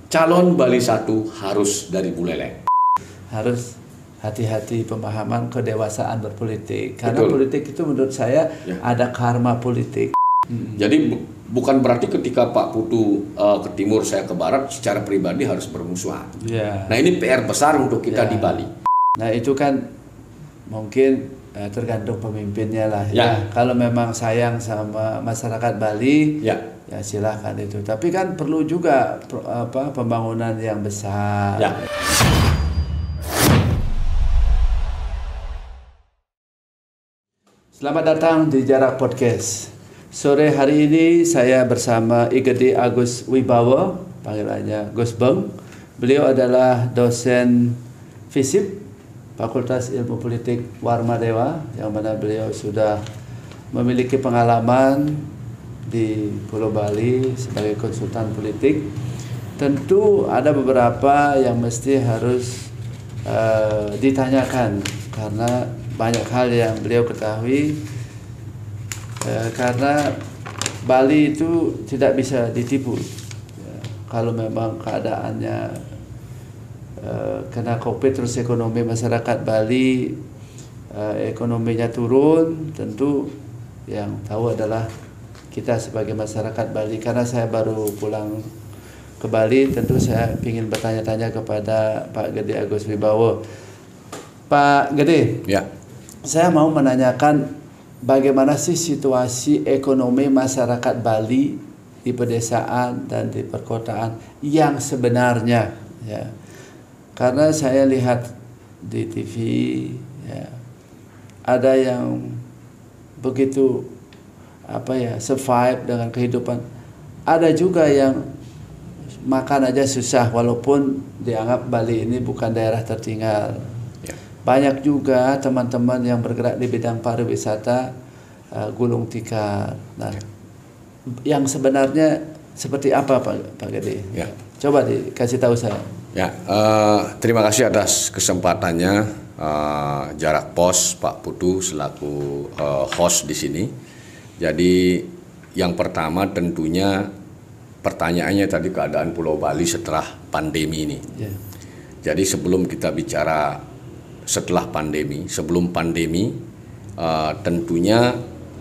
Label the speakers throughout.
Speaker 1: Calon Bali 1 harus dari Buleleng.
Speaker 2: Harus hati-hati pemahaman kedewasaan berpolitik. Karena
Speaker 1: Betul.
Speaker 2: politik itu menurut saya ada karma politik.
Speaker 1: Jadi bukan berarti ketika Pak Putu ke timur, saya ke barat, secara pribadi harus bermusuhan.
Speaker 2: Ya.
Speaker 1: Nah ini PR besar untuk kita di Bali.
Speaker 2: Nah itu kan mungkin tergantung pemimpinnya lah. Ya. Kalau memang sayang sama masyarakat Bali, ya silahkan itu. Tapi kan perlu juga pembangunan yang besar.
Speaker 1: Ya.
Speaker 2: Selamat datang di Jarak Podcast. Sore hari ini saya bersama Igede Agus Wibawa, panggilannya Gus Beng. Beliau adalah dosen FISIP, Fakultas Ilmu Politik Warmadewa, yang mana beliau sudah memiliki pengalaman di Pulau Bali sebagai konsultan politik. Tentu ada beberapa yang mesti harus ditanyakan karena banyak hal yang beliau ketahui, karena Bali itu tidak bisa ditipu. Kalau memang keadaannya kena COVID, terus ekonomi masyarakat Bali ekonominya turun, tentu yang tahu adalah kita sebagai masyarakat Bali. Karena saya baru pulang ke Bali, tentu saya ingin bertanya-tanya kepada Pak Gede Agus Wibawa. Pak Gede, saya mau menanyakan bagaimana sih situasi ekonomi masyarakat Bali di pedesaan dan di perkotaan yang sebenarnya, ya. Karena saya lihat di TV, ya, ada yang begitu survive dengan kehidupan. Ada juga yang makan aja susah walaupun dianggap Bali ini bukan daerah tertinggal. Banyak juga teman-teman yang bergerak di bidang pariwisata gulung tikar. Nah, yang sebenarnya seperti apa Pak Gede? Ya. Coba dikasih tahu saya.
Speaker 1: Ya, terima kasih atas kesempatannya Jarak Pos Pak Putu selaku host di sini. Jadi yang pertama tentunya pertanyaannya tadi keadaan Pulau Bali setelah pandemi ini. Ya. Jadi sebelum kita bicara setelah pandemi, sebelum pandemi tentunya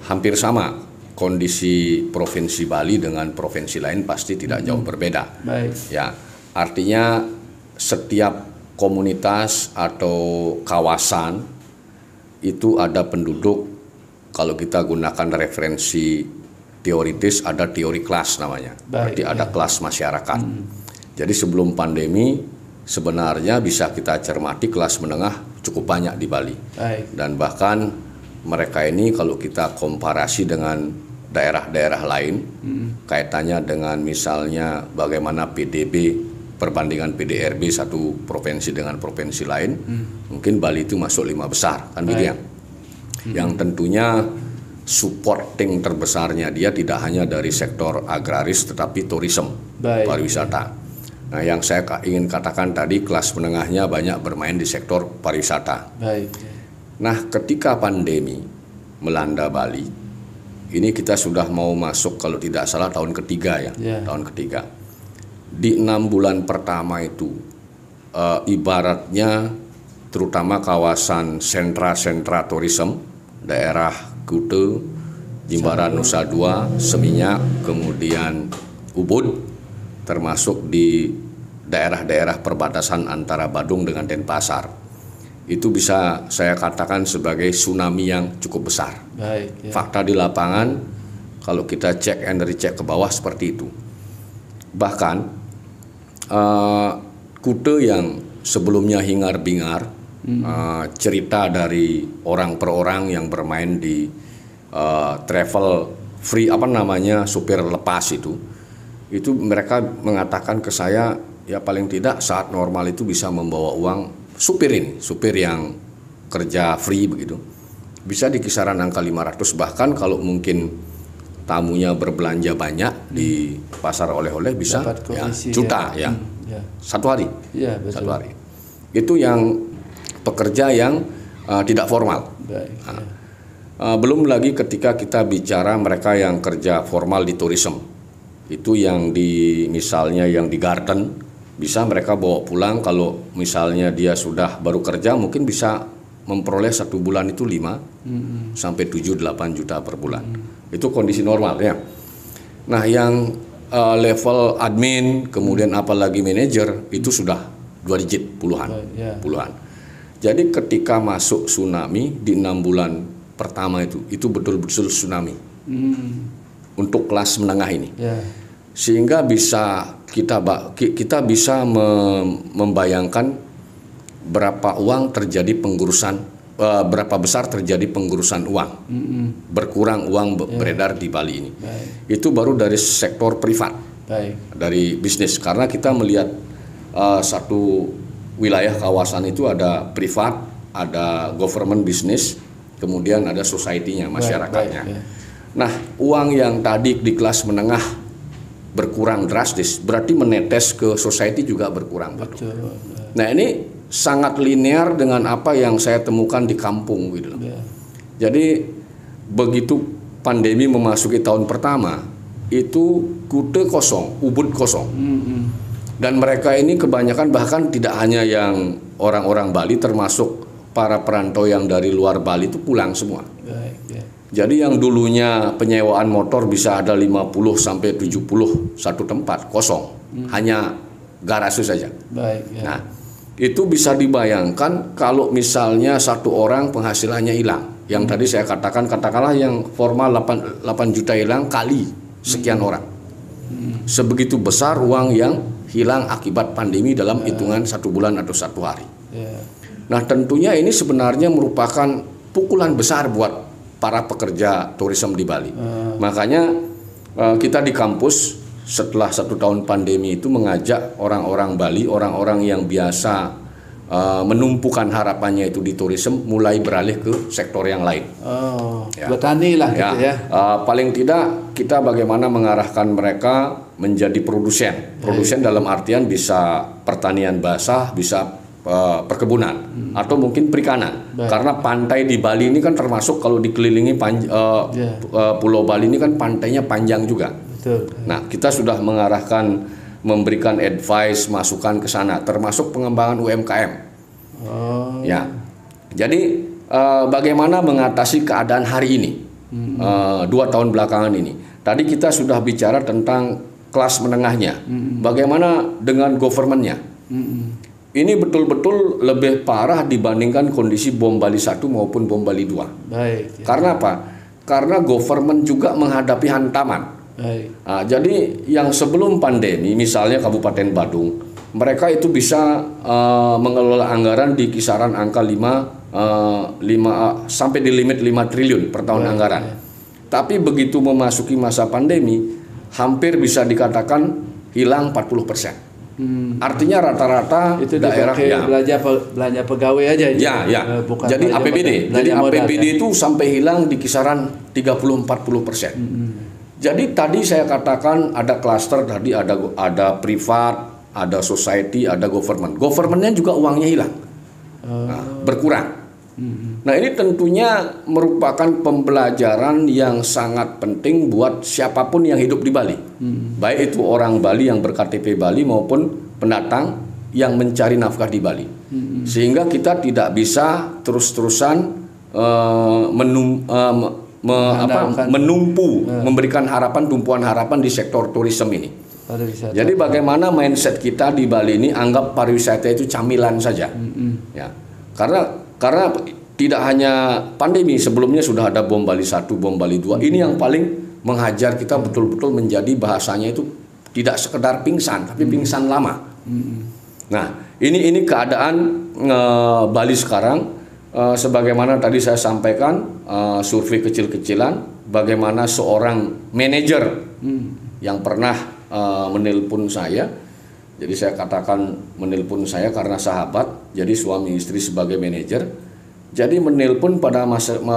Speaker 1: hampir sama kondisi Provinsi Bali dengan provinsi lain pasti tidak jauh berbeda.
Speaker 2: Baik.
Speaker 1: Ya, artinya setiap komunitas atau kawasan itu ada penduduk, kalau kita gunakan referensi teoritis ada teori kelas namanya. Berarti ada kelas masyarakat. Jadi sebelum pandemi sebenarnya bisa kita cermati kelas menengah cukup banyak di Bali. Dan bahkan mereka ini kalau kita komparasi dengan daerah-daerah lain, kaitannya dengan misalnya bagaimana PDB perbandingan PDRB satu provinsi dengan provinsi lain, mungkin Bali itu masuk 5 besar, kan begitu. Yang tentunya supporting terbesarnya dia tidak hanya dari sektor agraris tetapi tourism, pariwisata. Nah, yang saya ingin katakan tadi kelas menengahnya banyak bermain di sektor pariwisata.
Speaker 2: Baik.
Speaker 1: Nah, ketika pandemi melanda Bali, ini kita sudah mau masuk kalau tidak salah tahun ketiga ya, tahun ketiga. Di 6 bulan pertama itu, ibaratnya terutama kawasan sentra-sentra tourism, daerah Kute, Jimbaran Nusa Dua, Seminyak, kemudian Ubud, termasuk di daerah-daerah perbatasan antara Badung dengan Denpasar. Itu bisa saya katakan sebagai tsunami yang cukup besar.
Speaker 2: Baik, ya.
Speaker 1: Fakta di lapangan, kalau kita cek and recheck ke bawah seperti itu. Bahkan Kute yang sebelumnya hingar-bingar, cerita dari orang per orang yang bermain di travel free, supir lepas itu mereka mengatakan ke saya, ya paling tidak saat normal itu bisa membawa uang supir yang kerja free begitu, bisa di kisaran angka 500, bahkan kalau mungkin tamunya berbelanja banyak di pasar oleh-oleh bisa juta satu hari.
Speaker 2: Ya, betul.
Speaker 1: Satu hari. Itu yang pekerja yang tidak formal.
Speaker 2: Baik,
Speaker 1: belum lagi ketika kita bicara mereka yang kerja formal di tourism. Itu yang misalnya yang di garden bisa mereka bawa pulang. Kalau misalnya dia sudah baru kerja mungkin bisa memperoleh 1 bulan itu 5 sampai 7-8 juta per bulan. Itu kondisi normal ya. Nah yang level admin kemudian apalagi manajer itu sudah 2 digit puluhan. Jadi ketika masuk tsunami di 6 bulan pertama itu betul-betul tsunami untuk kelas menengah ini. Sehingga bisa kita bisa membayangkan berapa uang terjadi penggurusan, berapa besar terjadi penggurusan uang, berkurang uang beredar di Bali ini. Itu baru dari sektor privat, dari bisnis. Karena kita melihat satu wilayah kawasan itu ada privat, ada government bisnis, kemudian ada society-nya, masyarakatnya. Nah, uang yang tadi di kelas menengah berkurang drastis, berarti menetes ke society juga berkurang. Betul. Nah, ini sangat linear dengan apa yang saya temukan di kampung gitu. Jadi begitu pandemi memasuki tahun pertama, itu kute kosong, ubud kosong. Dan mereka ini kebanyakan bahkan tidak hanya yang orang-orang Bali, termasuk para perantau yang dari luar Bali itu pulang semua. Jadi yang dulunya penyewaan motor bisa ada 50 sampai 70 satu tempat kosong, hanya garasi saja. Nah, itu bisa dibayangkan kalau misalnya satu orang penghasilannya hilang. Yang tadi saya katakanlah yang formal 8 juta hilang kali sekian orang. Sebegitu besar uang yang hilang akibat pandemi dalam hitungan 1 bulan atau 1 hari. Nah, tentunya ini sebenarnya merupakan pukulan besar buat para pekerja turisme di Bali. Makanya kita di kampus setelah 1 tahun pandemi itu mengajak orang-orang Bali, orang-orang yang biasa menumpukan harapannya itu di turisme, mulai beralih ke sektor yang lain.
Speaker 2: Petani lah gitu ya.
Speaker 1: Paling tidak kita bagaimana mengarahkan mereka menjadi produsen. Produsen dalam artian bisa pertanian basah, bisa perkebunan atau mungkin perikanan. Karena pantai di Bali ini kan termasuk kalau dikelilingi Pulau Bali ini kan pantainya panjang juga. Nah, kita sudah mengarahkan, memberikan advice, masukan ke sana, termasuk pengembangan UMKM. Ya, jadi bagaimana mengatasi keadaan hari ini, 2 tahun belakangan ini. Tadi kita sudah bicara tentang kelas menengahnya, bagaimana dengan government-nya. Ini betul-betul lebih parah dibandingkan kondisi bom Bali 1 maupun bom Bali 2. Karena apa? Karena government juga menghadapi hantaman. Nah, jadi yang sebelum pandemi, misalnya Kabupaten Badung, mereka itu bisa mengelola anggaran di kisaran angka 5 sampai di limit 5 triliun per tahun anggaran. Tapi begitu memasuki masa pandemi, hampir bisa dikatakan hilang 40%. Artinya rata-rata
Speaker 2: itu
Speaker 1: daerah
Speaker 2: belanja pegawai aja.
Speaker 1: Bukan jadi APBD. Jadi APBD itu sampai hilang di kisaran 30-40%. Jadi tadi saya katakan ada klaster, tadi ada privat, ada society, ada government. Governmentnya juga uangnya hilang, berkurang. Nah, ini tentunya merupakan pembelajaran yang sangat penting buat siapapun yang hidup di Bali. Baik itu orang Bali yang berKTP Bali maupun pendatang yang mencari nafkah di Bali. Sehingga kita tidak bisa terus-terusan memberikan tumpuan harapan di sektor turisme ini. Jadi bagaimana mindset kita di Bali ini, anggap pariwisata itu camilan saja. Ya. Karena tidak hanya pandemi, sebelumnya sudah ada bom Bali 1, bom Bali 2. Ini yang paling menghajar kita betul-betul menjadi bahasanya itu tidak sekedar pingsan, tapi pingsan lama. Nah, ini keadaan Bali sekarang. Sebagaimana tadi saya sampaikan, survei kecil-kecilan, bagaimana seorang manajer yang pernah menelpon saya. Jadi saya katakan menelpon saya karena sahabat, jadi suami istri sebagai manajer. Jadi menelpon pada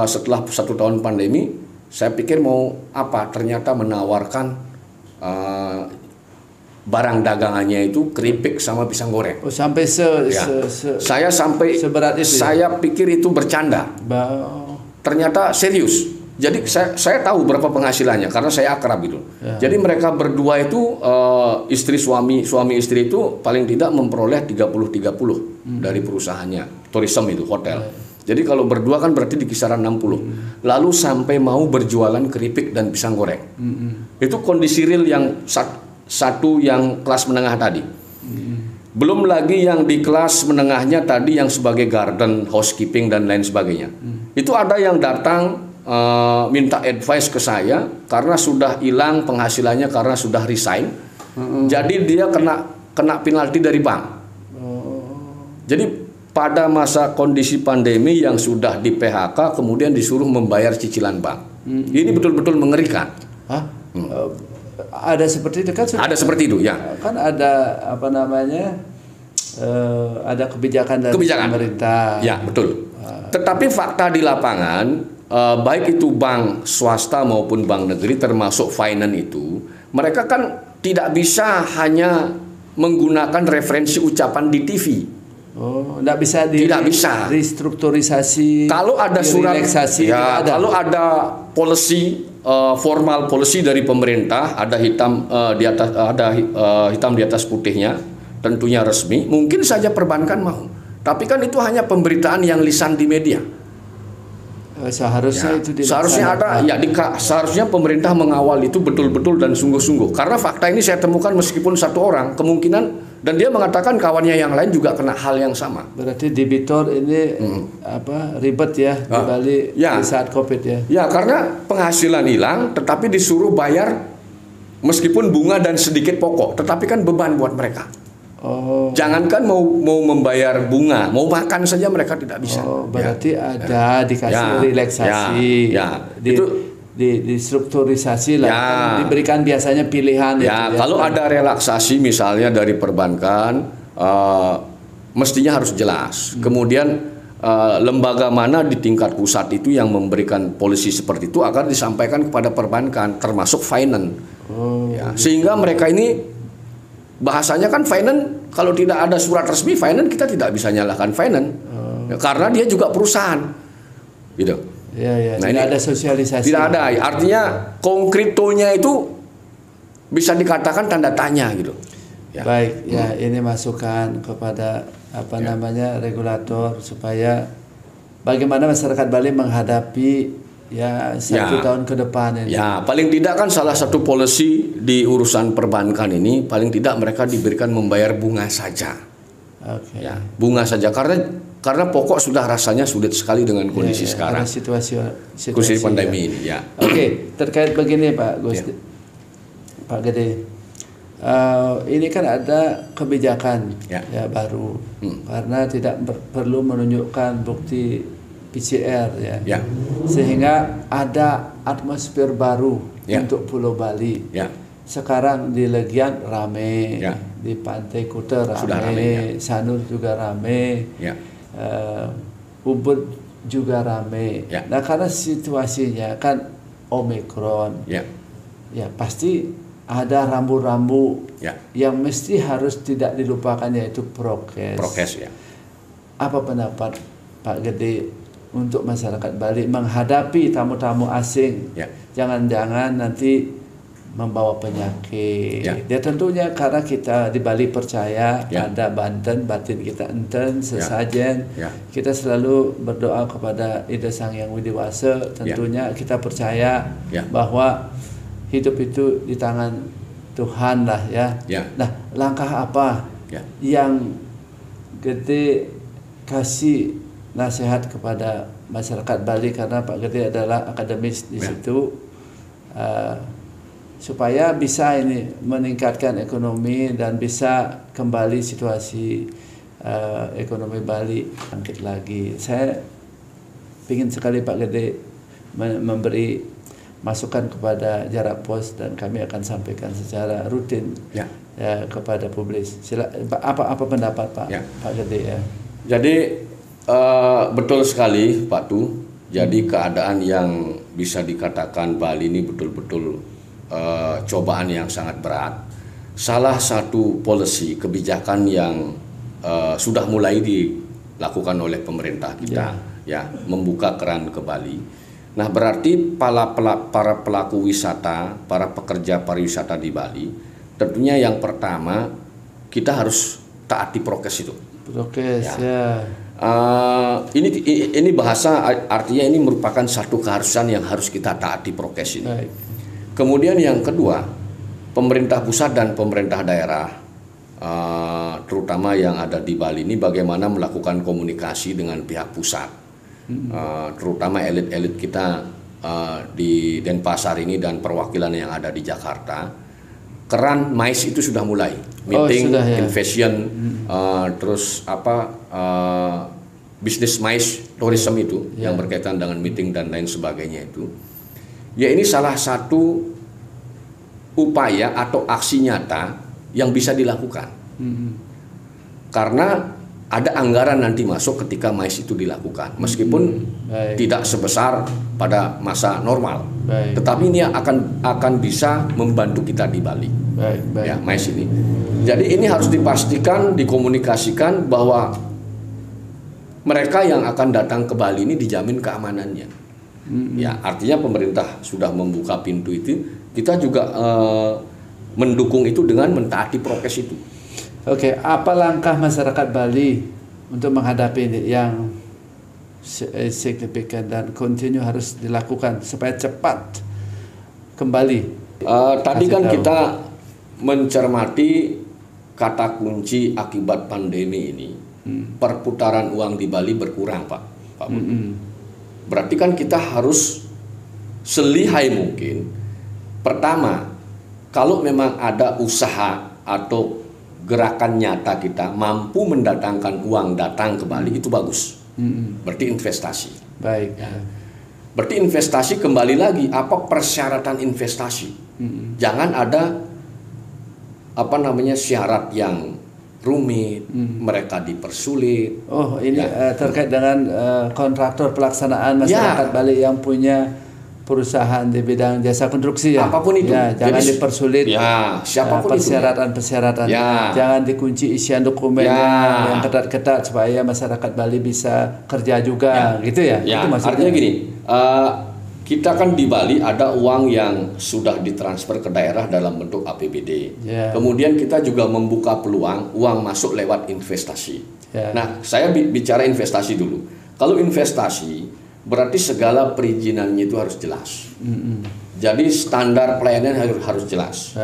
Speaker 1: setelah 1 tahun pandemi, saya pikir mau apa? Ternyata menawarkan barang dagangannya itu keripik sama pisang goreng.
Speaker 2: Sampai
Speaker 1: saya sampai seberat itu. Saya pikir itu bercanda. Ternyata serius. Jadi saya tahu berapa penghasilannya karena saya akrab itu.
Speaker 2: Ya.
Speaker 1: Jadi mereka berdua itu suami istri itu paling tidak memperoleh 30-30 dari perusahaannya. Tourism itu hotel. Jadi kalau berdua kan berarti di kisaran 60. Lalu sampai mau berjualan keripik dan pisang goreng. Itu kondisi real yang satu yang kelas menengah tadi. Belum lagi yang di kelas menengahnya tadi yang sebagai garden, housekeeping dan lain sebagainya. Itu ada yang datang minta advice ke saya karena sudah hilang penghasilannya karena sudah resign. Jadi dia kena penalti dari bank. Jadi pada masa kondisi pandemi yang sudah di PHK kemudian disuruh membayar cicilan bank. Ini betul-betul mengerikan.
Speaker 2: Hah? Ada seperti itu kan?
Speaker 1: Ada seperti itu ya.
Speaker 2: Kan ada apa namanya? Ada kebijakan dari pemerintah.
Speaker 1: Ya betul. Tetapi fakta di lapangan baik itu bank swasta maupun bank negeri termasuk finance itu, mereka kan tidak bisa hanya menggunakan referensi ucapan di TV.
Speaker 2: Oh, tidak bisa
Speaker 1: tidak bisa
Speaker 2: restrukturisasi.
Speaker 1: Kalau ada surat
Speaker 2: relaksasi,
Speaker 1: ya, kalau ada policy formal policy dari pemerintah, ada hitam di atas hitam di atas putihnya, tentunya resmi, mungkin saja perbankan mau. Tapi kan itu hanya pemberitaan yang lisan di media.
Speaker 2: Seharusnya itu
Speaker 1: seharusnya ada ya seharusnya pemerintah mengawal itu betul-betul dan sungguh-sungguh karena fakta ini saya temukan meskipun satu orang kemungkinan dan dia mengatakan kawannya yang lain juga kena hal yang sama.
Speaker 2: Berarti debitor ini ribet ya di Bali di saat Covid ya.
Speaker 1: Ya karena penghasilan hilang tetapi disuruh bayar meskipun bunga dan sedikit pokok tetapi kan beban buat mereka.
Speaker 2: Oh.
Speaker 1: Jangankan mau membayar bunga, mau makan saja mereka tidak bisa.
Speaker 2: Oh, berarti ada dikasih relaksasi.
Speaker 1: Itu
Speaker 2: distrukturisasi lah. Kan diberikan biasanya pilihan.
Speaker 1: Ya, kalau ada relaksasi misalnya dari perbankan, mestinya harus jelas. Kemudian lembaga mana di tingkat pusat itu yang memberikan polisi seperti itu agar disampaikan kepada perbankan, termasuk finance. Sehingga mereka ini bahasanya kan finance kalau tidak ada surat resmi finance kita tidak bisa nyalahkan finance karena dia juga perusahaan gitu.
Speaker 2: Nah, tidak ada sosialisasi.
Speaker 1: Tidak ada, artinya konkretonya itu bisa dikatakan tanda tanya gitu.
Speaker 2: Baik, ini masukan kepada namanya regulator supaya bagaimana masyarakat Bali menghadapi satu tahun ke depan ini.
Speaker 1: Ya, paling tidak kan salah satu policy di urusan perbankan ini paling tidak mereka diberikan membayar bunga saja. Ya, bunga saja karena pokok sudah rasanya sulit sekali dengan kondisi sekarang. Situasi pandemi ini.
Speaker 2: Oke, terkait begini Pak Gusti, Pak Gede, ini kan ada kebijakan baru karena tidak perlu menunjukkan bukti PCR sehingga ada atmosfer baru untuk Pulau Bali. Sekarang di Legian rame, di Pantai Kuta rame, Sanur juga rame, Ubud juga rame. Nah karena situasinya kan Omikron, pasti ada rambu-rambu yang mesti harus tidak dilupakan yaitu prokes. Apa pendapat Pak Gede untuk masyarakat Bali menghadapi tamu-tamu asing, jangan-jangan nanti membawa penyakit. Dia tentunya karena kita di Bali percaya ada Banten, batin kita enten, sesajen. Kita selalu berdoa kepada Ida Sang Yang Widi Wase. Tentunya kita percaya bahwa hidup itu di tangan Tuhan lah ya. Nah, langkah apa yang Gede kasih nasihat kepada masyarakat Bali karena Pak Gede adalah akademis di situ supaya bisa ini meningkatkan ekonomi dan bisa kembali situasi ekonomi Bali bangkit lagi. Saya ingin sekali Pak Gede memberi masukan kepada Jarak Pos dan kami akan sampaikan secara rutin kepada publik. Apa pendapat Pak Gede ya?
Speaker 1: Jadi betul sekali Pak Tu. Jadi keadaan yang bisa dikatakan Bali ini betul-betul cobaan yang sangat berat. Salah satu policy kebijakan yang sudah mulai dilakukan oleh pemerintah kita, membuka keran ke Bali. Nah, berarti para pelaku wisata, para pekerja pariwisata di Bali, tentunya yang pertama kita harus taati prokes itu.
Speaker 2: Prokes ya.
Speaker 1: Ini bahasa artinya ini merupakan satu keharusan yang harus kita taati prokes ini.
Speaker 2: Baik.
Speaker 1: Kemudian yang kedua, pemerintah pusat dan pemerintah daerah, terutama yang ada di Bali ini, bagaimana melakukan komunikasi dengan pihak pusat. Terutama elit-elit kita di Denpasar ini dan perwakilan yang ada di Jakarta. Keran MICE itu sudah mulai meeting,
Speaker 2: sudah, ya.
Speaker 1: invasion, terus bisnis MICE tourism itu yang berkaitan dengan meeting dan lain sebagainya itu. Ya, ini salah satu upaya atau aksi nyata yang bisa dilakukan. Karena ada anggaran nanti masuk ketika MICE itu dilakukan, meskipun tidak sebesar pada masa normal, tetapi ini akan bisa membantu kita di Bali. Ya, MICE ini. Jadi ini harus dipastikan, dikomunikasikan bahwa mereka yang akan datang ke Bali ini dijamin keamanannya. Ya, artinya pemerintah sudah membuka pintu itu, kita juga mendukung itu dengan mentaati prokes itu.
Speaker 2: Oke, apa langkah masyarakat Bali untuk menghadapi ini yang signifikan dan kontinu harus dilakukan supaya cepat kembali?
Speaker 1: Tadi kan kita mencermati kata kunci akibat pandemi ini, perputaran uang di Bali berkurang, Pak Budi. Berarti kan kita harus selihai mungkin. Pertama, kalau memang ada usaha atau gerakan nyata kita mampu mendatangkan uang datang ke Bali, itu bagus. Berarti investasi.
Speaker 2: Baik.
Speaker 1: Ya. Berarti investasi, kembali lagi, apa persyaratan investasi? Jangan ada syarat yang rumit, mereka dipersulit.
Speaker 2: Oh, ini terkait dengan kontraktor pelaksanaan masyarakat Bali yang punya perusahaan di bidang jasa konstruksi ya.
Speaker 1: Apapun itu.
Speaker 2: Ya, jangan dipersulit.
Speaker 1: Ya, siapapun
Speaker 2: persyaratan-persyaratan.
Speaker 1: Ya.
Speaker 2: Jangan dikunci isian dokumennya yang ketat-ketat supaya masyarakat Bali bisa kerja juga, gitu ya.
Speaker 1: Ya,
Speaker 2: itu maksudnya.
Speaker 1: artinya gini, kita kan di Bali ada uang yang sudah ditransfer ke daerah dalam bentuk APBD. Kemudian kita juga membuka peluang uang masuk lewat investasi. Nah, saya bicara investasi dulu. Kalau investasi berarti segala perizinannya itu harus jelas. Jadi standar pelayanan harus jelas.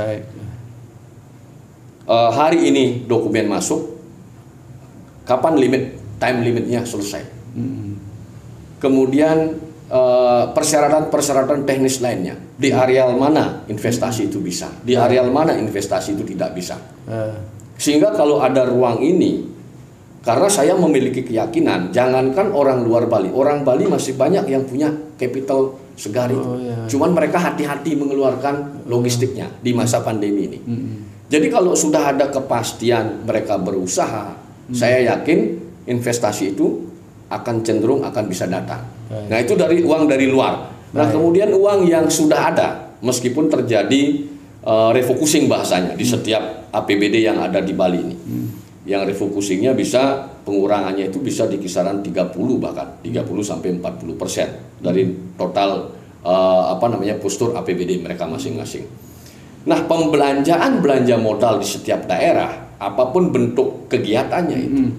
Speaker 1: Hari ini dokumen masuk, kapan time limitnya selesai. Kemudian persyaratan teknis lainnya, di areal mana investasi itu bisa, di areal mana investasi itu tidak bisa. Sehingga kalau ada ruang ini, karena saya memiliki keyakinan, jangankan orang luar Bali, orang Bali masih banyak yang punya capital segar itu. Cuman mereka hati-hati mengeluarkan logistiknya di masa pandemi ini. Jadi kalau sudah ada kepastian mereka berusaha, saya yakin investasi itu akan cenderung akan bisa datang. Nah, itu dari uang dari luar. Nah, kemudian uang yang sudah ada, meskipun terjadi refocusing bahasanya di setiap APBD yang ada di Bali ini. Yang refocusingnya bisa, pengurangannya itu bisa di kisaran 30 bahkan 30 sampai 40% dari total postur APBD mereka masing-masing. Nah, belanja modal di setiap daerah, apapun bentuk kegiatannya itu,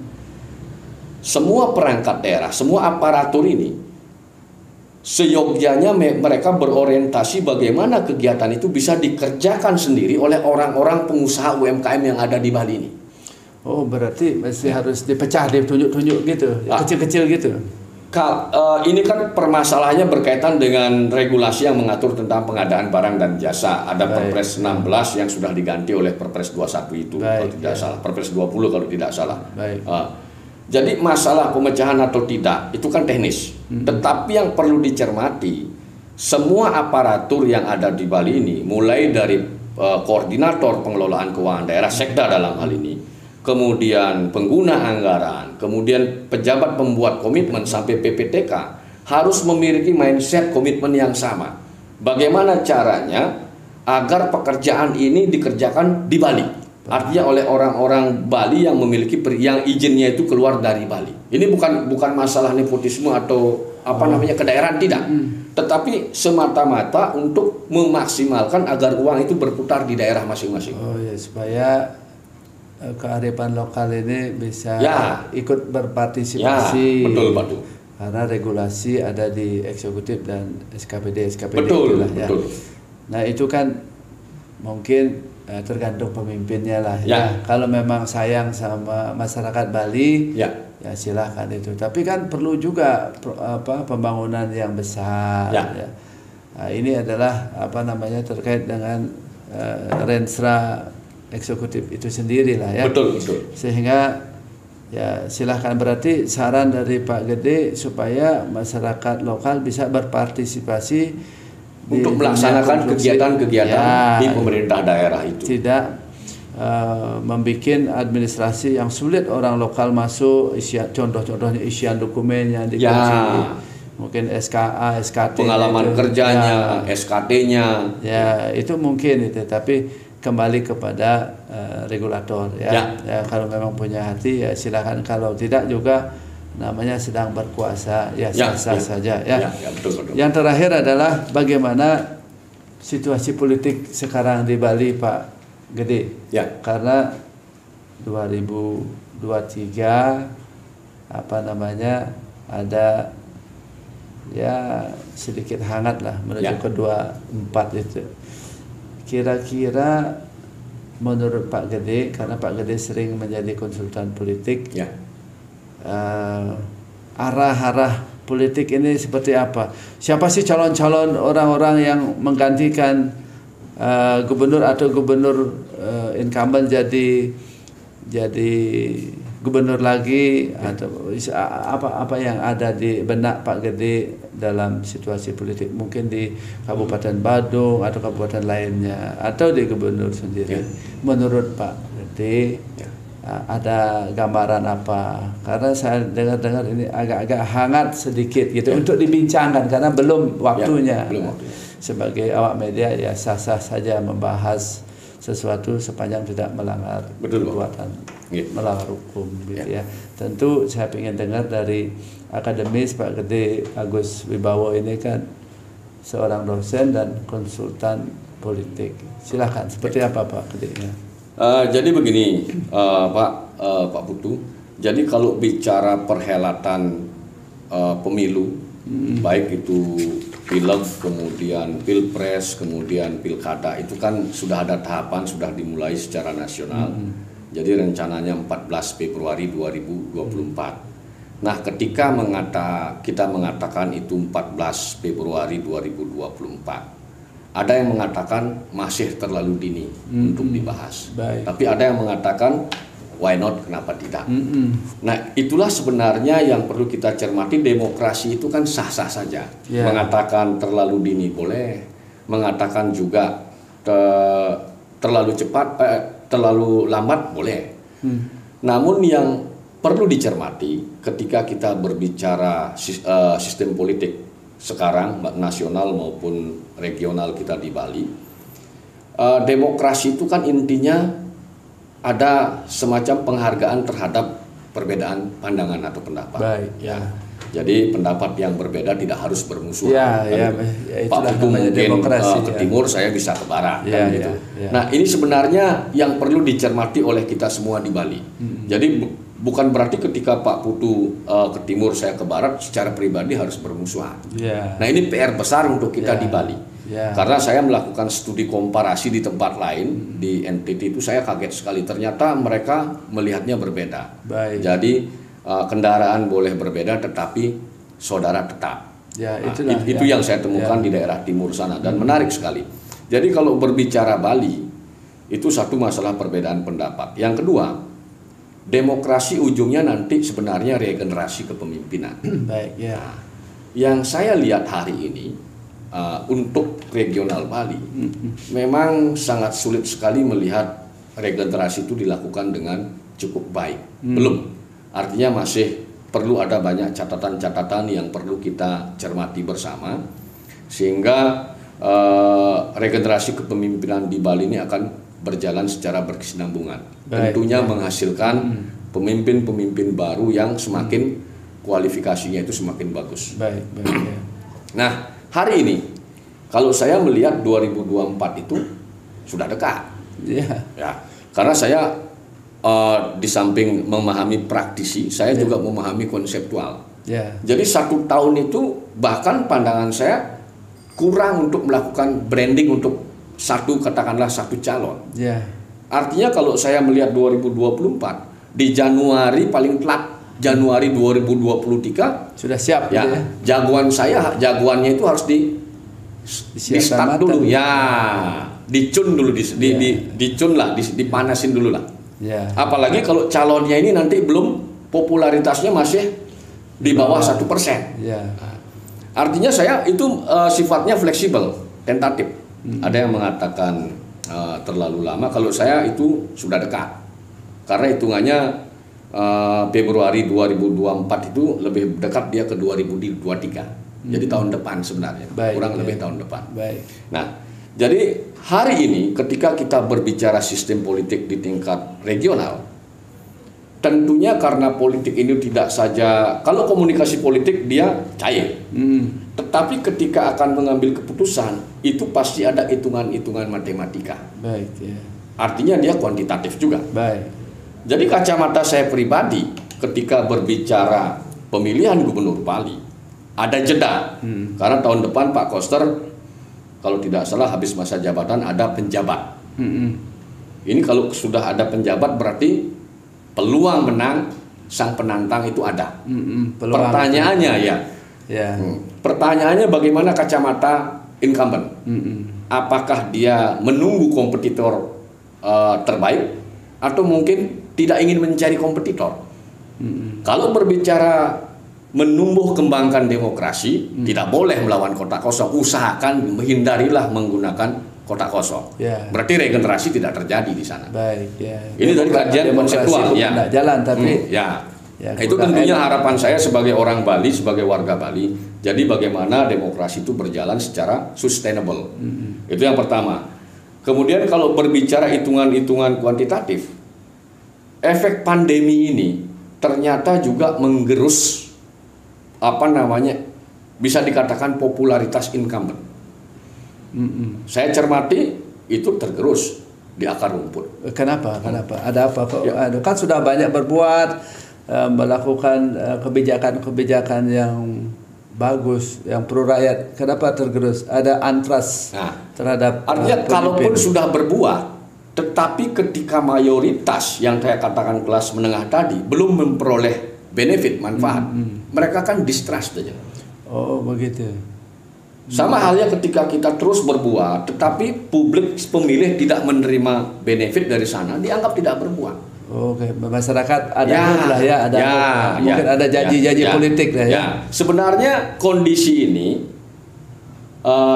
Speaker 1: semua perangkat daerah, semua aparatur ini, seyogyanya mereka berorientasi bagaimana kegiatan itu bisa dikerjakan sendiri oleh orang-orang pengusaha UMKM yang ada di Bali ini.
Speaker 2: Oh, berarti masih harus dipecah, ditunjuk-tunjuk gitu, kecil-kecil gitu.
Speaker 1: Ini kan permasalahannya berkaitan dengan regulasi yang mengatur tentang pengadaan barang dan jasa. Ada Perpres 16 yang sudah diganti oleh Perpres 21 itu, kalau tidak salah. Perpres 20 kalau tidak salah. Jadi masalah pemecahan atau tidak itu kan teknis. Tetapi yang perlu dicermati, semua aparatur yang ada di Bali ini, mulai dari koordinator pengelolaan keuangan daerah Sekda dalam hal ini, kemudian pengguna anggaran, kemudian pejabat pembuat komitmen sampai PPTK harus memiliki mindset komitmen yang sama. Bagaimana caranya agar pekerjaan ini dikerjakan di Bali? Artinya oleh orang-orang Bali yang memiliki yang izinnya itu keluar dari Bali. Ini bukan masalah nepotisme atau ke daerah tidak, tetapi semata-mata untuk memaksimalkan agar uang itu berputar di daerah masing-masing.
Speaker 2: Oh ya, supaya kearifan lokal ini bisa ikut berpartisipasi.
Speaker 1: Ya, betul, betul.
Speaker 2: Karena regulasi ada di eksekutif dan SKPD
Speaker 1: betul,
Speaker 2: itulah, ya.
Speaker 1: Betul.
Speaker 2: Nah itu kan mungkin tergantung pemimpinnya lah ya. Kalau memang sayang sama masyarakat Bali ya silahkan itu. Tapi kan perlu juga pembangunan yang besar ya. Nah, ini adalah terkait dengan renstra eksekutif itu sendiri lah ya.
Speaker 1: Betul.
Speaker 2: Sehingga ya silahkan, berarti saran dari Pak Gede supaya masyarakat lokal bisa berpartisipasi
Speaker 1: untuk melaksanakan kegiatan-kegiatan di pemerintah daerah itu.
Speaker 2: Tidak membuat administrasi yang sulit orang lokal masuk, contohnya isian dokumennya dikunci, mungkin SKA, SKT,
Speaker 1: pengalaman kerjanya, SKT-nya.
Speaker 2: Ya, itu mungkin itu, tapi kembali kepada regulator ya. Kalau memang punya hati ya silakan, kalau tidak juga namanya sedang berkuasa ya sah-sah saja ya.
Speaker 1: Betul.
Speaker 2: Yang terakhir adalah bagaimana situasi politik sekarang di Bali, Pak Gede. Karena 2023 ada ya sedikit hangat lah menuju ke 24 itu. Kira-kira menurut Pak Gede, karena Pak Gede sering menjadi konsultan politik, arah-arah politik ini seperti apa? Siapa sih calon-calon orang-orang yang menggantikan gubernur atau gubernur incumbent jadi gubernur lagi, atau apa yang ada di benak Pak Gede dalam situasi politik, mungkin di Kabupaten Badung atau kabupaten lainnya atau di gubernur sendiri. Menurut Pak Gede ada gambaran apa? Karena saya dengar ini agak-agak hangat sedikit gitu untuk dibincangkan, karena belum waktunya. Sebagai awak media ya sah-sah saja membahas sesuatu sepanjang tidak melanggar perbuatan, melanggar hukum gitu ya. Tentu saya ingin dengar dari akademis Pak Gede Agus Wibowo ini kan seorang dosen dan konsultan politik. Silakan, seperti apa Pak Gede?
Speaker 1: Jadi begini, Pak Putu. Jadi kalau bicara perhelatan pemilu, baik itu pileg, kemudian pilpres, kemudian pilkada, itu kan sudah ada tahapan, sudah dimulai secara nasional. Jadi rencananya 14 Februari 2024. Nah, ketika kita mengatakan itu 14 Februari 2024. Ada yang mengatakan masih terlalu dini untuk dibahas. Tapi ada yang mengatakan why not, kenapa tidak. Nah, itulah sebenarnya yang perlu kita cermati. Demokrasi itu kan sah-sah saja. Mengatakan terlalu dini boleh, mengatakan juga terlalu cepat, terlalu lambat boleh. Namun yang perlu dicermati ketika kita berbicara sistem politik sekarang, nasional maupun regional kita di Bali, demokrasi itu kan intinya ada semacam penghargaan terhadap perbedaan pandangan atau pendapat. Jadi pendapat yang berbeda tidak harus bermusuhan. Pak Putu mungkin ke timur, saya bisa ke barat, kan gitu. Nah, ini sebenarnya yang perlu dicermati oleh kita semua di Bali. Jadi bukan berarti ketika Pak Putu ke timur, saya ke barat, secara pribadi harus bermusuhan. Nah, ini PR besar untuk kita di Bali. Karena saya melakukan studi komparasi di tempat lain, di NTT itu saya kaget sekali. Ternyata mereka melihatnya berbeda. Jadi kendaraan boleh berbeda, tetapi saudara tetap. Itu yang saya temukan di daerah timur sana, dan menarik sekali. Jadi kalau berbicara Bali, itu satu masalah perbedaan pendapat. Yang kedua, demokrasi ujungnya nanti sebenarnya regenerasi kepemimpinan. Yang saya lihat hari ini untuk regional Bali, memang sangat sulit sekali melihat regenerasi itu dilakukan dengan cukup baik. Belum. Artinya masih perlu ada banyak catatan-catatan yang perlu kita cermati bersama, sehingga regenerasi kepemimpinan di Bali ini akan berjalan secara berkesinambungan. Tentunya menghasilkan pemimpin-pemimpin baru yang semakin kualifikasinya itu semakin bagus.
Speaker 2: Baik, ya.
Speaker 1: Nah, hari ini kalau saya melihat 2024 itu sudah dekat.
Speaker 2: Ya.
Speaker 1: Ya, karena saya di samping memahami praktisi, saya juga memahami konseptual.
Speaker 2: Ya.
Speaker 1: Jadi 1 tahun itu bahkan pandangan saya kurang untuk melakukan branding untuk katakanlah satu calon.
Speaker 2: Ya.
Speaker 1: Artinya kalau saya melihat 2024 di Januari paling telat Januari 2023
Speaker 2: sudah siap
Speaker 1: ya.
Speaker 2: Gitu ya.
Speaker 1: Jagoannya itu harus di start dulu ya, dicun dulu dicun lah, dipanasin dulu lah.
Speaker 2: Ya.
Speaker 1: Apalagi kalau calonnya ini nanti belum popularitasnya masih di bawah 1%.
Speaker 2: Ya.
Speaker 1: Artinya saya itu sifatnya fleksibel, tentatif. Ada yang mengatakan terlalu lama. Kalau saya itu sudah dekat, karena hitungannya Februari 2024 itu lebih dekat dia ke 2023. Jadi tahun depan sebenarnya, kurang lebih tahun depan.
Speaker 2: Baik.
Speaker 1: Nah, jadi hari ini ketika kita berbicara sistem politik di tingkat regional, tentunya karena politik ini tidak saja, kalau komunikasi politik dia cair, tetapi ketika akan mengambil keputusan itu pasti ada hitungan-hitungan matematika.
Speaker 2: Baik. Ya.
Speaker 1: Artinya dia kuantitatif juga.
Speaker 2: Baik.
Speaker 1: Jadi kacamata saya pribadi ketika berbicara pemilihan gubernur Bali ada jeda, karena tahun depan Pak Koster kalau tidak salah habis masa jabatan ada penjabat. Ini kalau sudah ada penjabat berarti peluang menang sang penantang itu ada. Pertanyaannya pertanyaannya bagaimana kacamata incumbent? Apakah dia menunggu kompetitor terbaik atau mungkin tidak ingin mencari kompetitor? Kalau berbicara menumbuh kembangkan demokrasi, tidak boleh melawan kotak kosong. Usahakan hindarilah menggunakan kotak kosong.
Speaker 2: Ya.
Speaker 1: Berarti regenerasi tidak terjadi di sana.
Speaker 2: Baik. Ya.
Speaker 1: Ini dari kajian konseptual. Ya.
Speaker 2: Tidak jalan, tapi
Speaker 1: itu tentunya harapan saya sebagai orang Bali, sebagai warga Bali. Jadi bagaimana demokrasi itu berjalan secara sustainable. Itu yang pertama. Kemudian kalau berbicara hitungan-hitungan kuantitatif, efek pandemi ini ternyata juga menggerus bisa dikatakan popularitas incumbent. Saya cermati itu tergerus di akar rumput.
Speaker 2: Kenapa? Ada apa? Kan sudah banyak berbuat, melakukan kebijakan-kebijakan yang bagus, yang pro rakyat. Kenapa tergerus? Ada antras terhadap
Speaker 1: artinya kalaupun sudah berbuat, tetapi ketika mayoritas yang saya katakan kelas menengah tadi belum memperoleh benefit, manfaat, mereka kan distrust aja.
Speaker 2: Oh, begitu.
Speaker 1: Sama halnya ketika kita terus berbuat, tetapi publik pemilih tidak menerima benefit dari sana, dianggap tidak berbuat.
Speaker 2: Oke, masyarakat ada mungkin ada janji-janji politik lah ya.
Speaker 1: Sebenarnya kondisi ini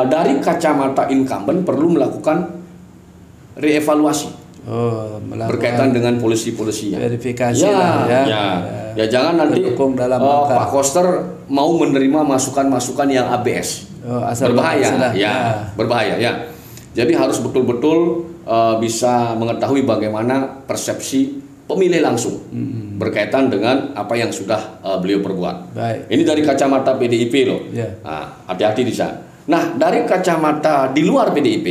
Speaker 1: dari kacamata incumbent perlu melakukan reevaluasi. Berkaitan dengan polisi-polisinya.
Speaker 2: Verifikasi lah ya.
Speaker 1: Ya jangan nanti Pak Koster mau menerima masukan-masukan yang ABS. Berbahaya. Berbahaya ya. Jadi harus betul-betul bisa mengetahui bagaimana persepsi pemilih langsung berkaitan dengan apa yang sudah beliau perbuat.
Speaker 2: Baik.
Speaker 1: Ini dari kacamata PDIP loh. Hati-hati di sana. Nah, dari kacamata di luar PDIP,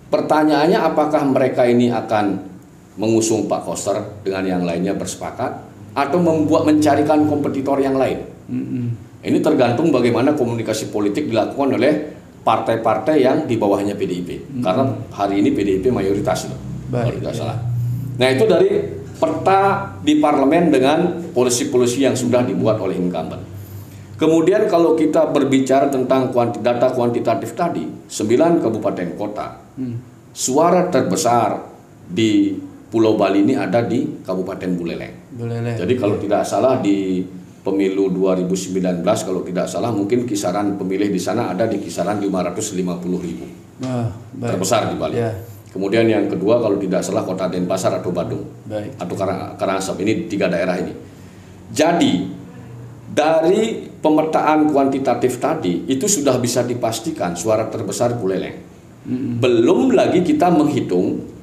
Speaker 1: pertanyaannya apakah mereka ini akan mengusung Pak Koster dengan yang lainnya bersepakat atau mencarikan kompetitor yang lain. Ini tergantung bagaimana komunikasi politik dilakukan oleh partai-partai yang di bawahnya PDIP. Karena hari ini PDIP mayoritas loh, kalau tidak salah. Nah, itu dari peta di parlemen dengan polisi-polisi yang sudah dibuat oleh incumbent. Kemudian kalau kita berbicara tentang data kuantitatif tadi, 9 kabupaten kota, suara terbesar di Pulau Bali ini ada di Kabupaten Buleleng. Jadi kalau tidak salah di pemilu 2019 kalau tidak salah mungkin kisaran pemilih di sana ada di kisaran 550.000. Terbesar di Bali. Kemudian yang kedua kalau tidak salah kota Denpasar atau Badung. Atau Karangasem. Ini 3 daerah ini. Jadi dari pemetaan kuantitatif tadi itu sudah bisa dipastikan suara terbesar Buleleng. Belum lagi kita menghitung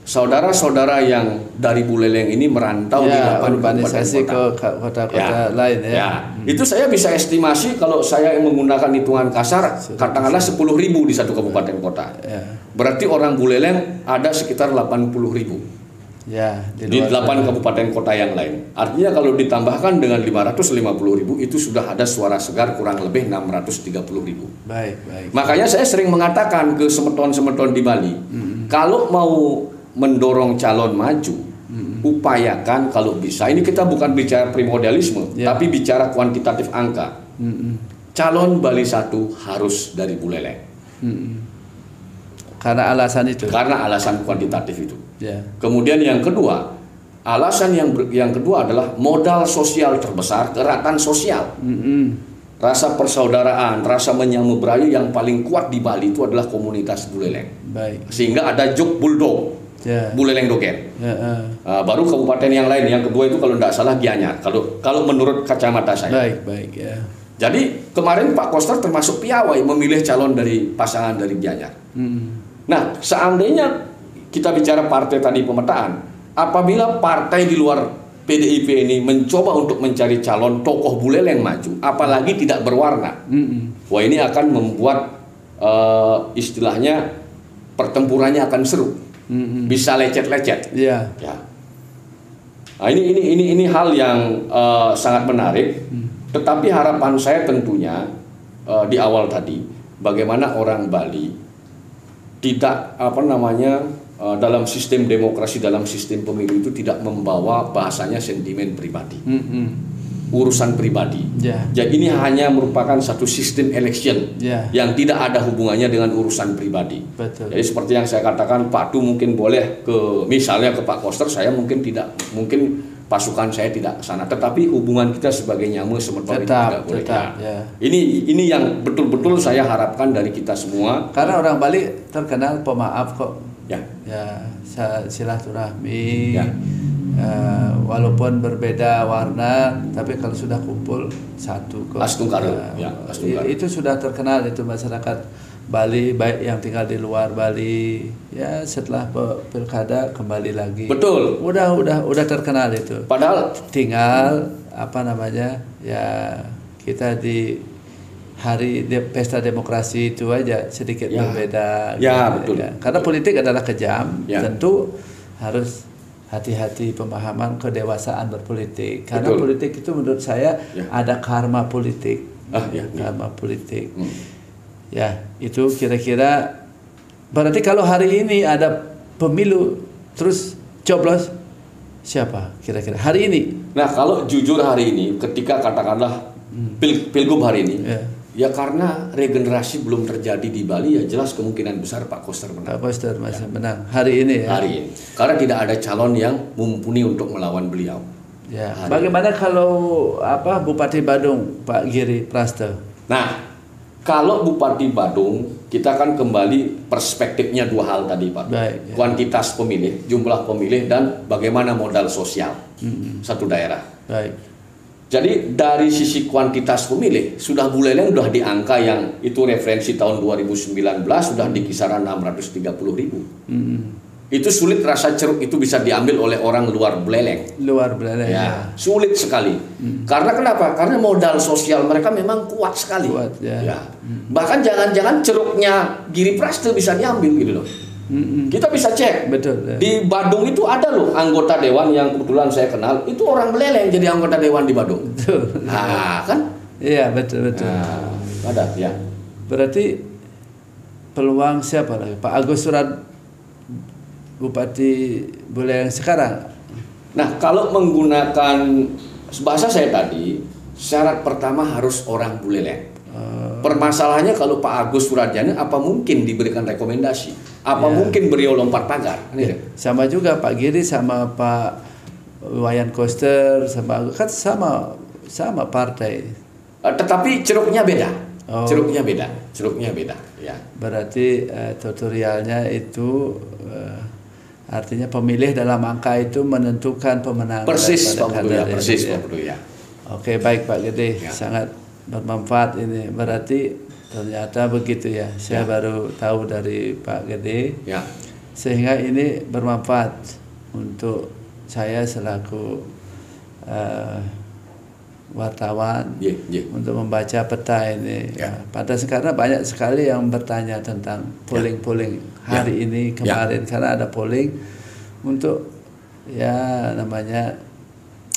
Speaker 1: saudara-saudara yang dari Buleleng ini merantau di 8
Speaker 2: urbanisasi
Speaker 1: kabupaten
Speaker 2: ke kota-kota lain ya.
Speaker 1: Itu saya bisa estimasi kalau saya menggunakan hitungan kasar, katakanlah 10.000 di satu kabupaten kota. Berarti orang Buleleng ada sekitar 80.000.
Speaker 2: Ya,
Speaker 1: di 8 kabupaten kota yang lain. Artinya kalau ditambahkan dengan 550.000 itu sudah ada suara segar kurang lebih 630.000.
Speaker 2: Baik.
Speaker 1: Makanya saya sering mengatakan ke semeton-semeton di Bali, kalau mau mendorong calon maju, upayakan kalau bisa. Ini kita bukan bicara primordialisme, tapi bicara kuantitatif angka. Calon Bali 1 harus dari Buleleng.
Speaker 2: Karena alasan itu.
Speaker 1: Karena alasan kuantitatif itu.
Speaker 2: Kemudian
Speaker 1: yang kedua, alasan yang kedua adalah modal sosial terbesar, keratan sosial. Rasa persaudaraan, rasa menyambut berayu yang paling kuat di Bali itu adalah komunitas Buleleng. Sehingga ada Jog Buldog. Buleleng Doken. Baru kabupaten yang lain, yang kedua itu kalau tidak salah Gianyar. Kalau menurut kacamata saya. Jadi kemarin Pak Koster termasuk piawai memilih calon dari pasangan dari Gianyar. Nah, seandainya kita bicara partai tadi pemetaan, apabila partai di luar PDIP ini mencoba untuk mencari calon tokoh Buleleng maju, apalagi tidak berwarna, wah ini akan membuat istilahnya pertempurannya akan seru. Bisa lecet-lecet. Nah, ini hal yang sangat menarik. Tetapi harapan saya tentunya di awal tadi, bagaimana orang Bali tidak dalam sistem demokrasi, dalam sistem pemilu itu tidak membawa bahasanya sentimen pribadi, urusan pribadi. Jadi ini hanya merupakan satu sistem election yang tidak ada hubungannya dengan urusan pribadi. Jadi seperti yang saya katakan, Pak Tu mungkin boleh misalnya ke Pak Koster, saya mungkin tidak, mungkin pasukan saya tidak ke sana, tetapi hubungan kita sebagai nyamu semeton itu tidak boleh. Ini yang betul-betul saya harapkan dari kita semua.
Speaker 2: Karena orang Bali terkenal pemaaf kok. Silaturahmi. Walaupun berbeda warna, tapi kalau sudah kumpul satu kok. Itu sudah terkenal itu masyarakat Bali, baik yang tinggal di luar Bali, ya setelah pilkada kembali lagi.
Speaker 1: Betul.
Speaker 2: Udah terkenal itu.
Speaker 1: Padahal
Speaker 2: tinggal ya kita di hari pesta demokrasi itu aja sedikit berbeda.
Speaker 1: Betul.
Speaker 2: Karena politik adalah kejam, tentu harus hati-hati pemahaman kedewasaan berpolitik. Karena politik itu menurut saya ada karma politik. Karma politik. Itu kira-kira berarti kalau hari ini ada pemilu terus coblos siapa kira-kira hari ini?
Speaker 1: Nah, kalau jujur hari ini ketika katakanlah pilgub hari ini, ya karena regenerasi belum terjadi di Bali, ya jelas kemungkinan besar Pak Koster menang.
Speaker 2: Pak Koster masih menang hari ini ya.
Speaker 1: Hari ini. Karena tidak ada calon yang mumpuni untuk melawan beliau.
Speaker 2: Bagaimana kalau Bupati Badung Pak Giri Praste?
Speaker 1: Nah, kalau Bupati Badung, kita kan kembali perspektifnya dua hal tadi, Pak. Kuantitas pemilih, jumlah pemilih, dan bagaimana modal sosial satu daerah. Jadi dari sisi kuantitas pemilih, sudah Buleleng sudah di angka yang itu referensi tahun 2019 sudah di kisaran 630.000. Itu sulit rasa ceruk itu bisa diambil oleh orang luar Buleleng. Sulit sekali. Karena kenapa? Karena modal sosial mereka memang kuat sekali. Bahkan jangan-jangan ceruknya Giri Praste bisa diambil gitu loh. Kita bisa cek. Di Badung itu ada loh anggota dewan yang kebetulan saya kenal, itu orang Buleleng jadi anggota dewan di Badung. Nah, kan?
Speaker 2: Iya, betul.
Speaker 1: Ada, ya.
Speaker 2: Berarti peluang siapa lagi? Pak Agus Surat Bupati Buleleng sekarang.
Speaker 1: Nah, kalau menggunakan bahasa saya tadi, syarat pertama harus orang Buleleng. Permasalahannya kalau Pak Agus Suradjana apa mungkin diberikan rekomendasi? Apa mungkin beliau lompat pagar?
Speaker 2: Sama juga Pak Giri sama Pak Wayan Koster sama kan sama partai.
Speaker 1: Tetapi ceruknya beda. Ceruknya beda. Ya.
Speaker 2: Berarti tutorialnya itu artinya pemilih dalam angka itu menentukan pemenang.
Speaker 1: Persis Pak Putu ya.
Speaker 2: Oke, baik Pak Gede, sangat bermanfaat ini. Berarti ternyata begitu ya. Saya baru tahu dari Pak Gede. sehingga ini bermanfaat untuk saya selaku wartawan untuk membaca peta ini. Pada sekarang banyak sekali yang bertanya tentang polling hari ini kemarin karena ada polling untuk namanya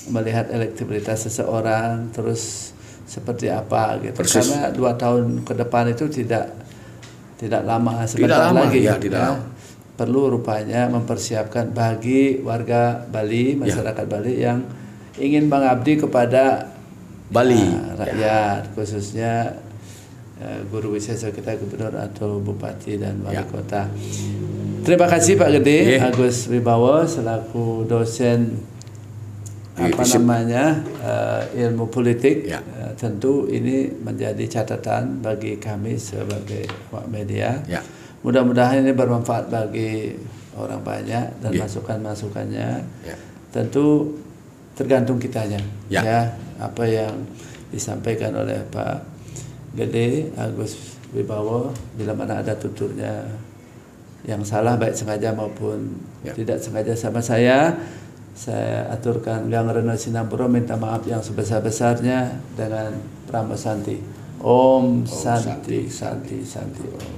Speaker 2: melihat elektabilitas seseorang terus seperti apa gitu. Persis. Karena 2 tahun ke depan itu tidak lama, sebentar lagi perlu rupanya mempersiapkan bagi warga Bali, masyarakat Bali yang ingin mengabdi kepada
Speaker 1: Bali
Speaker 2: rakyat, khususnya guru wisesa kita, gubernur atau bupati dan wali kota. Terima kasih Pak Gede Agus Wibawa selaku dosen ilmu politik. Tentu ini menjadi catatan bagi kami sebagai awak media. Mudah-mudahan ini bermanfaat bagi orang banyak dan masukan-masukannya. Tentu tergantung kitanya. Apa yang disampaikan oleh Pak Gede Agus Wibawa, bila mana ada tuturnya yang salah baik sengaja maupun tidak sengaja sama saya aturkan Gang Reno Sinamburo minta maaf yang sebesar-besarnya dengan Pramo Santi. Om Santi Santi Santi Om.